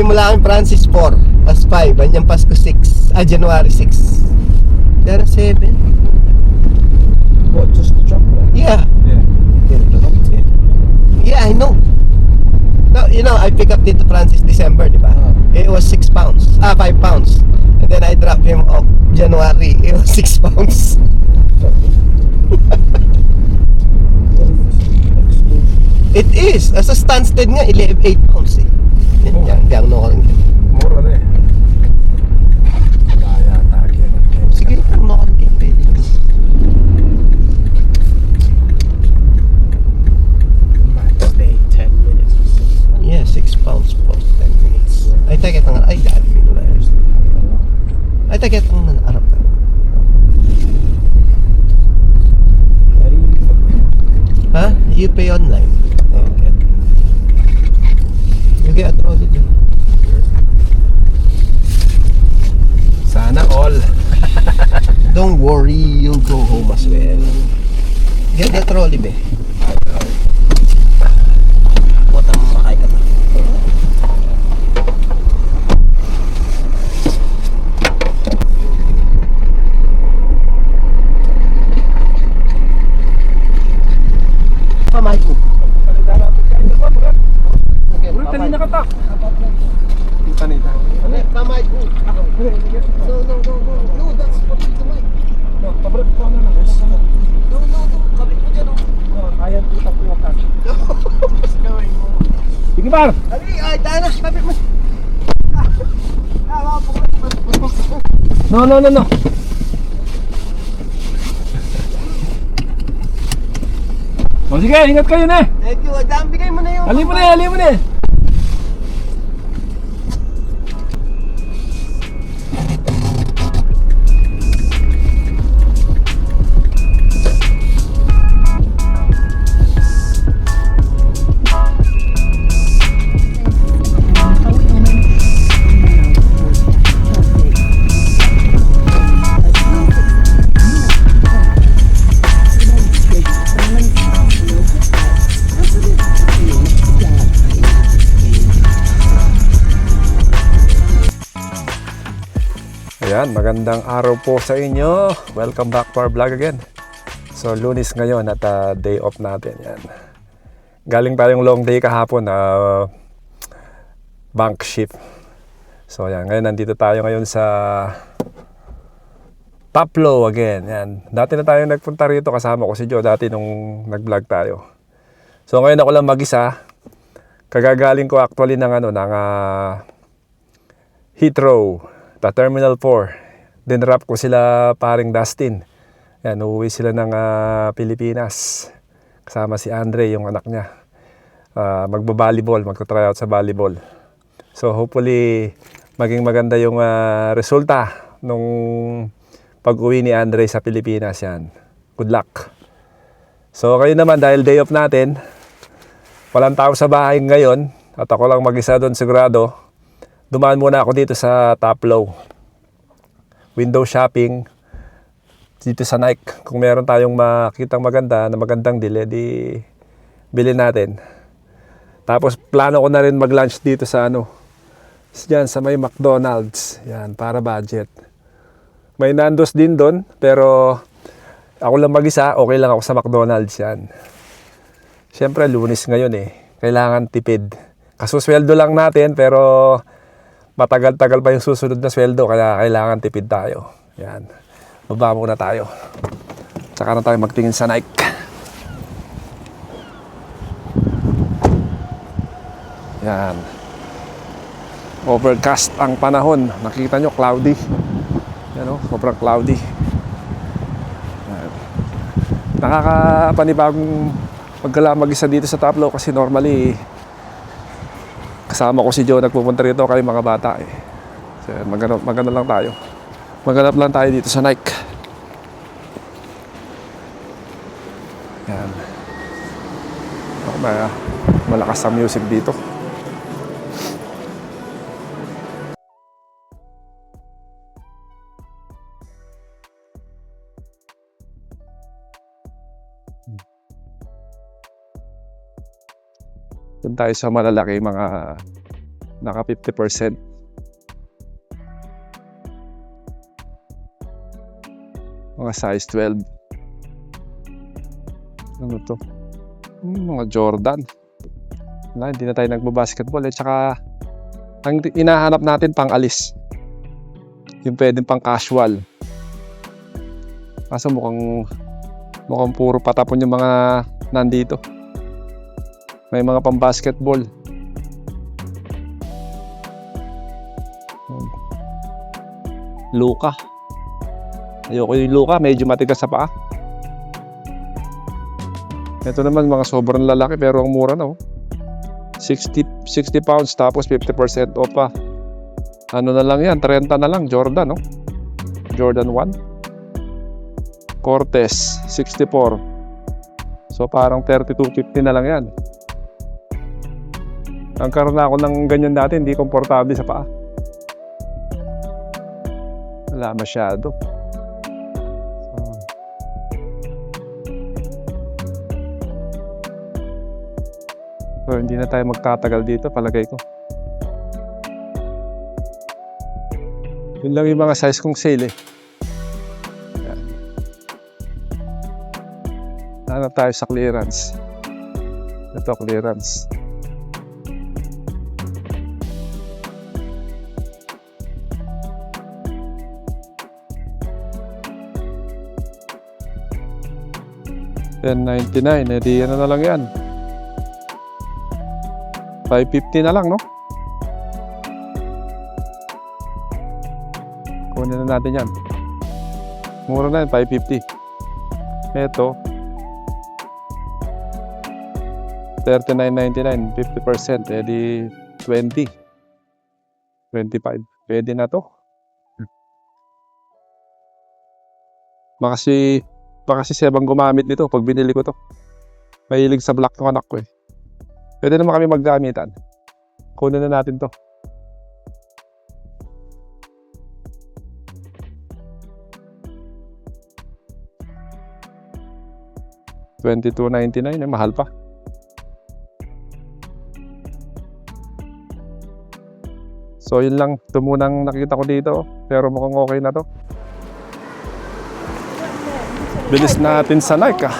nagsimula kami Francis 4, tas 5, anyang Pasko 6, January 6. There are 7. What, just the truck? Yeah. Yeah, I know. No, you know, I pick up Tito Francis December, di ba? It was 6 pounds. 5 pounds. And then I drop him off January. It was 6 pounds. It is. As a Stansted nga, 8 pounds eh. Yan, yan, no, Mura na eh. Kaya tayo. sige, no, pwede. Stay 10 minutes. Yeah, 6 pounds po, 10 minutes. Ay, take it ang ay, dami na lang. Ay, take it ang Arab ka. Ha? You pay online. Okay. You get all it. Sana all. Don't worry, you'll go home as well. Get the trolley, be. What ang makay ka na? Pamay ko. Kanina ka pa. Kanina. Pamay ko. No, that's what the mic. Pabalik ko na lang. No, kabit mo dyan, Kaya tutak ko yung kan. Sige par. Ay, tayo na, kabit mo. No. O sige, ingat kayo na. Thank you, Adam, bigay mo na yung... Ali mo na. Ayan, magandang araw po sa inyo. Welcome back to our vlog again. So, Lunes ngayon at day off natin. Yan. Galing tayong long day kahapon na bank shift. So, yan. Ngayon, nandito tayo ngayon sa Taplow again. Yan. Dati na tayo nagpunta rito. Kasama ko si Joe dati nung nag-vlog tayo. So, ngayon ako lang mag-isa. Kagagaling ko actually ng Heathrow. Terminal 4. Dinrap ko sila paring Dustin. Yan, uuwi sila ng Pilipinas. Kasama si Andre, yung anak niya. Magba-volleyball, magta-tryout sa volleyball. So hopefully maging maganda yung resulta nung pag-uwi ni Andre sa Pilipinas yan. Good luck. So kayo naman, dahil day off natin, walang tao sa bahay ngayon at ako lang mag-isa doon sigurado. Dumaan muna ako dito sa Taplow. Window shopping dito sa Nike. Kung meron tayong makitang maganda na magandang deal, di bilhin natin. Tapos plano ko na rin mag-lunch dito sa diyan sa may McDonald's. Yan, para budget. May Nando's din doon, pero ako lang mag-isa, okay lang ako sa McDonald's yan. Siyempre, Lunes ngayon eh. Kailangan tipid. Kasusweldo lang natin, pero matagal-tagal pa yung susunod na sweldo, kaya kailangan tipid tayo. Yan. Baba muna tayo. Tsaka na tayo magtingin sa Nike. Yan. Overcast ang panahon. Nakita nyo, cloudy. Yan o, sobrang cloudy. Yan. Nakakapanibagong mag-isa dito sa Taplow kasi normally kasama ko si Joe, nagpupunta rito kay mga bata eh. So, magano lang tayo. Maghanap lang tayo dito sa Nike. Yan. Malakas ang music dito. Doon tayo sa malalaki mga Naka 50%. Mga size 12. Ano to? Mga Jordan. Wala, hindi na tayo nagbabasketball. Tsaka, ang inahanap natin pang alis. Yung pwedeng pang casual. Kaso mukhang puro patapon yung mga nandito. May mga pang basketball. Luka. Ayoko yung Luka, medyo matigas sa paa. Ito naman mga sobrang lalaki pero ang mura na, oh. 60 pounds tapos 50% off pa. Ano na lang yan, 30 na lang, Jordan, oh. Jordan 1. Cortez, 64. So parang 32.50 na lang yan. Ang karoon na ako ng ganyan dati, hindi komportable sa paa. Wala masyado. So, hindi na tayo magtatagal dito, palagay ko. Yun lang yung mga size kong sale, eh. Yan. Hanap tayo sa clearance. Ito, clearance. $10.99, edi ano na lang yan. 550 na lang, no? Kunin na natin yan. Mura na yan, 550. Ito, $39.99, 50%, edi 20. 25. Pwede na to. Baka si Sebang gumamit nito pag binili ko to. Mahilig sa black ng anak ko, eh. Pwede naman kami maggamitan. Kunin na natin to. $22.99, eh, mahal pa. So yun lang, ito munang nakita ko dito. Pero mukhang okay na to. Bilis natin sa Nike, ah.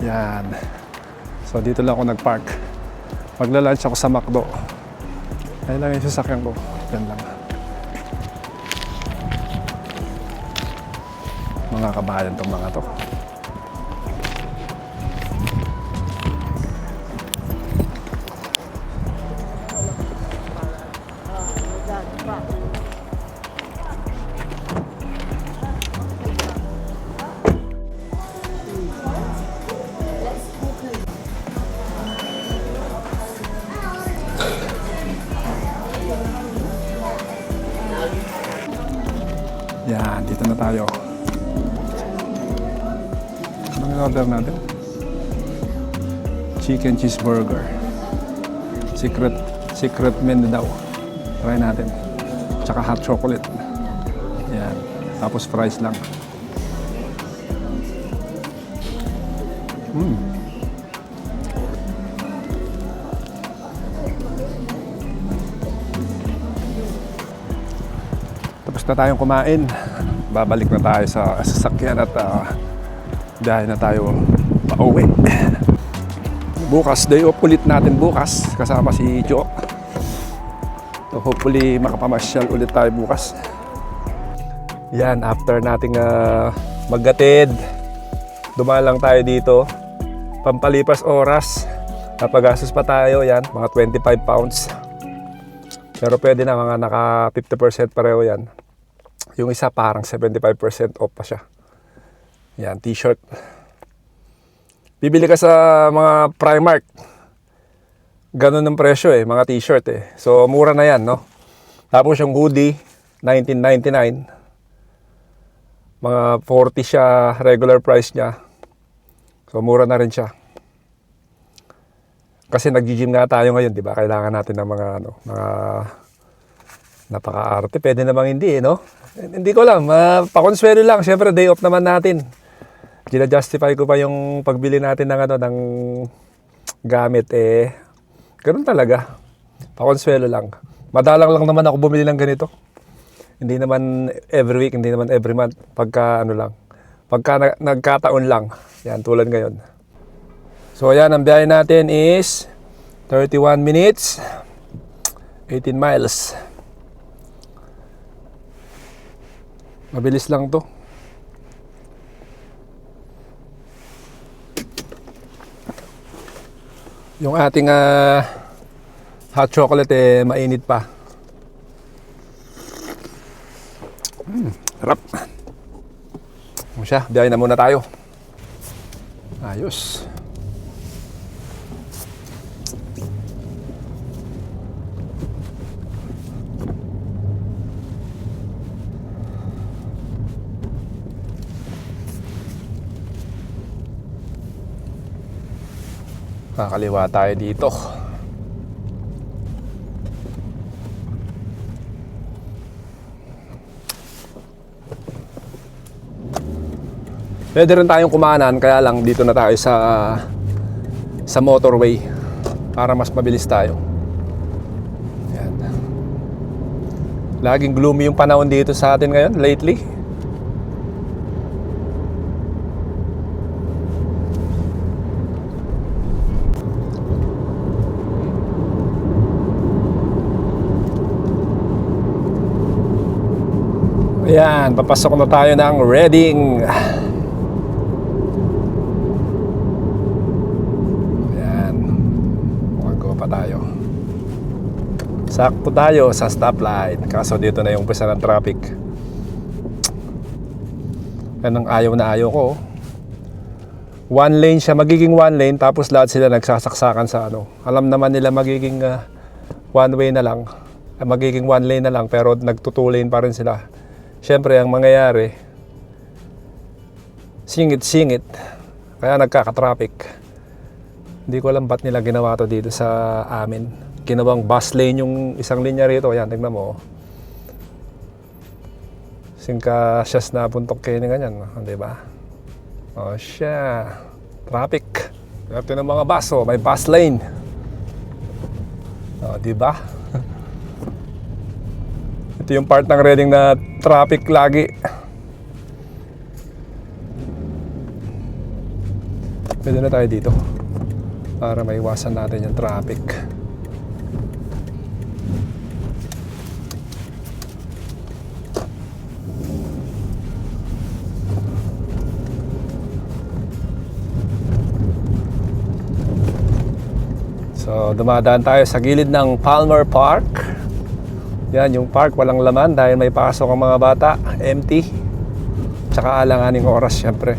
Yan. So dito lang ako nag-park. Magla-lunch ako sa McDo. Ayun lang yung sasakyan ko. Yan lang. Mga kabayan tong mga to. Yan, dito na tayo. Anong order natin? Chicken cheeseburger. Secret menu daw. Try natin. Tsaka hot chocolate. Yan. Tapos fries lang. Tapos na tayong kumain. Babalik na tayo sa sasakyan at biyahe na tayo pauwi. Bukas, day off ulit natin bukas. Kasama si Jo. So hopefully makapamasyal ulit tayo bukas. Yan, after nating maggatid, dumaan lang tayo dito. Pampalipas oras. Napagastos pa tayo, yan, mga 25 pounds. Pero pwede na, mga naka 50% pareho yan. Yung isa parang 75% off pa siya. Yan, t-shirt. Bibili ka sa mga Primark. Ganun ang presyo, eh, mga t-shirt, eh. So mura na yan, no? Tapos yung hoodie, $19.99. Mga 40 siya regular price niya. So mura na rin siya. Kasi nag-gym nga tayo ngayon, di ba? Kailangan natin ng mga mga napaka-arte. Pwede namang hindi, eh, no? Hindi ko lang, pa-consuelo lang. Siyempre, day off naman natin. Gina-justify ko pa yung pagbili natin ng gamit ganun talaga. Pakonsuelo lang. Madalang lang naman ako bumili ng ganito. Hindi naman every week, hindi naman every month. Pagka nagkataon lang. Yan, tulad ngayon. So ayan, ang biyahe natin is 31 minutes, 18 miles. Mabilis lang to. Yung ating hot chocolate mainit pa. Sarap. Ano siya? Biyahe na muna tayo. Ayos. Kakaliwa tayo dito. Pwede rin tayong kumanan, kaya lang dito na tayo sa motorway para mas mabilis tayo. Yan. Laging gloomy yung panahon dito sa atin ngayon lately. Ayan, papasok na tayo ng Reading. Ayan, mag-go pa tayo. Sakto tayo sa stoplight. Kaso dito na yung umpisa ng traffic. Yan ang ayaw na ayaw ko. One lane siya, magiging one lane. Tapos lahat sila nagsasaksakan sa ano. Alam naman nila magiging one way na lang, magiging one lane na lang, pero nagtu-two lane pa rin sila. Siyempre, ang mangyayari, singit-singit. Kaya nagkaka-traffic. Hindi ko alam ba't nila ginawa to dito sa amin. Ginawang bus lane yung isang linya rito. Ayan, tignan mo. Singka siyas na puntok kayo na ganyan. Diba? O siya. Traffic. Ito ng mga bus. O, may bus lane. O, diba? Ito yung part ng Reading na traffic lagi. Pwede na tayo dito para maiwasan natin yung traffic. So dumadaan tayo sa gilid ng Palmer Park. Yan, yung park walang laman dahil may pasok ang mga bata, empty. Tsaka alanganing oras syempre.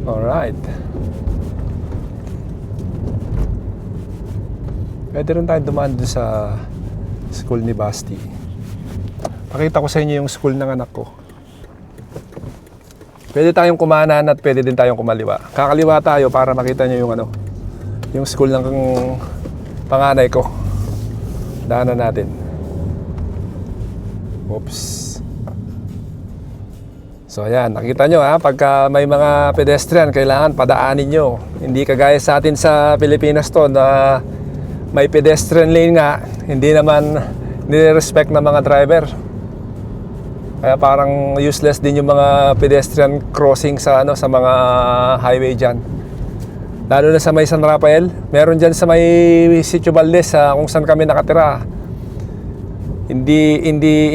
Alright. Pwede rin tayo dumaan doon sa school ni Basti. Pakita ko sa inyo yung school ng anak ko. Pwede tayong kumanan at pwede din tayong kumaliwa. Kakaliwa tayo para makita nyo yung yung school ng panganay ko. Daanan natin. Oops. So ayan, nakita nyo pagka may mga pedestrian, kailangan padaanin nyo. Hindi kagaya sa atin sa Pilipinas to na may pedestrian lane nga, hindi naman nire-respect ng mga driver. Kaya parang useless din yung mga pedestrian crossing sa sa mga highway diyan. Lalo na sa may San Rafael, meron diyan sa may Sitio Valdez kung saan kami nakatira. Hindi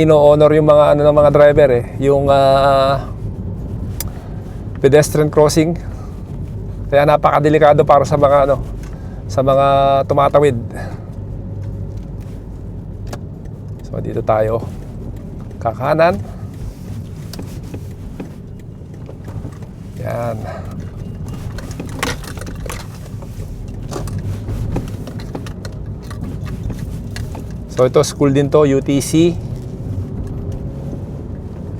ino-honor yung mga ng mga driver yung pedestrian crossing. Kaya napakadelikado para sa mga sa mga tumatawid. So dito tayo. Kakanan. Yan. So ito school din to, UTC.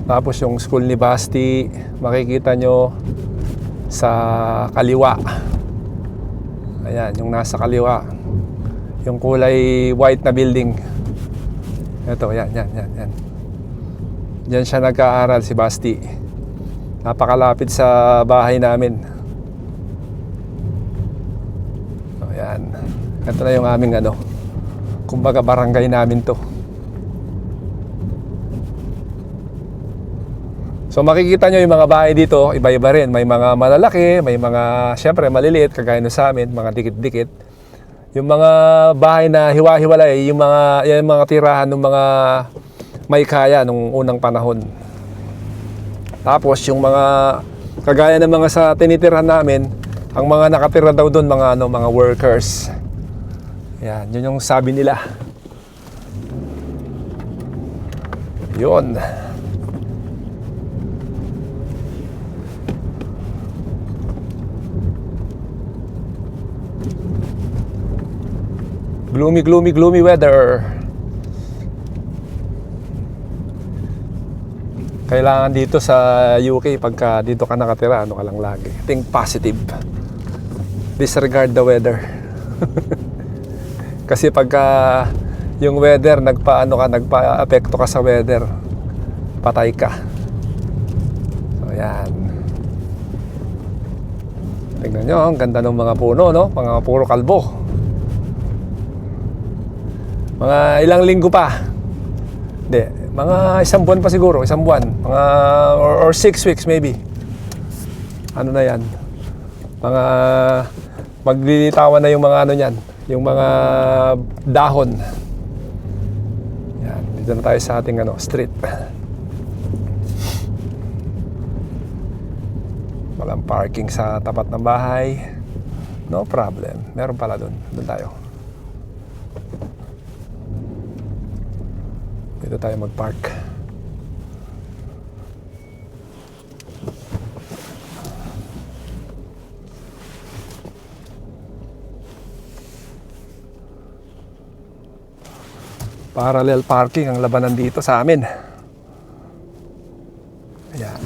Tapos yung school ni Basti, makikita nyo sa kaliwa. Ayan, yung nasa kaliwa. Yung kulay white na building. Ito, yan. Diyan siya nag-aaral, si Basti. Napakalapit sa bahay namin. So, yan. Ito na yung aming kumbaga barangay namin to. So makikita nyo yung mga bahay dito, iba-iba rin. May mga malalaki, may mga syempre maliliit, kagaya nyo sa amin, mga dikit-dikit. Yung mga bahay na hiwa-hiwalay, yung mga tirahan ng mga may kaya nung unang panahon. Tapos yung mga kagaya ng mga sa tinitirhan namin, ang mga nakatira daw doon mga workers. Yan, yun yung sabi nila. Yun. Gloomy weather. Kailangan dito sa UK, pagka dito ka nakatira, ka lang lagi. Think positive. Disregard the weather. Kasi pagka yung weather, nagpa-apekto ka sa weather, patay ka. So, yan. Tingnan nyo, ang ganda ng mga puno, no? Mga puro kalbo. Mga ilang linggo pa. Hindi, mga isang buwan pa siguro, isang buwan. Mga or 6 weeks maybe. Ano na yan? Mga maglilitawan na yung mga niyan, yung mga dahon. Yan, dito na tayo sa ating street. Walang parking sa tapat ng bahay. No problem. Meron pala doon. Doon tayo. Dito tayo mag-park. Parallel parking ang labanan dito sa amin. Ayan.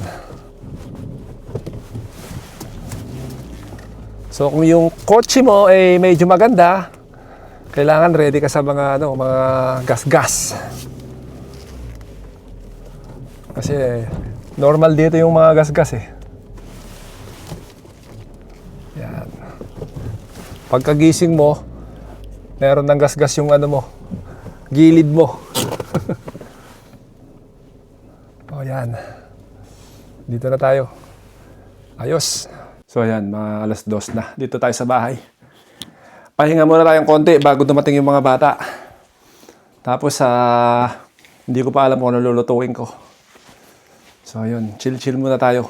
So kung yung kotse mo ay medyo maganda, kailangan ready ka sa mga mga gas-gas. Kasi normal dito yung mga gas-gas eh. Yan. Pagkagising mo, meron ng gas-gas yung mo, gilid mo. O yan. Dito na tayo. Ayos. So ayan, mga 2:00 na. Dito tayo sa bahay. Pahinga muna tayong konti bago dumating yung mga bata. Tapos hindi ko pa alam kung ano lulutuin ko. So ayun, chill muna tayo.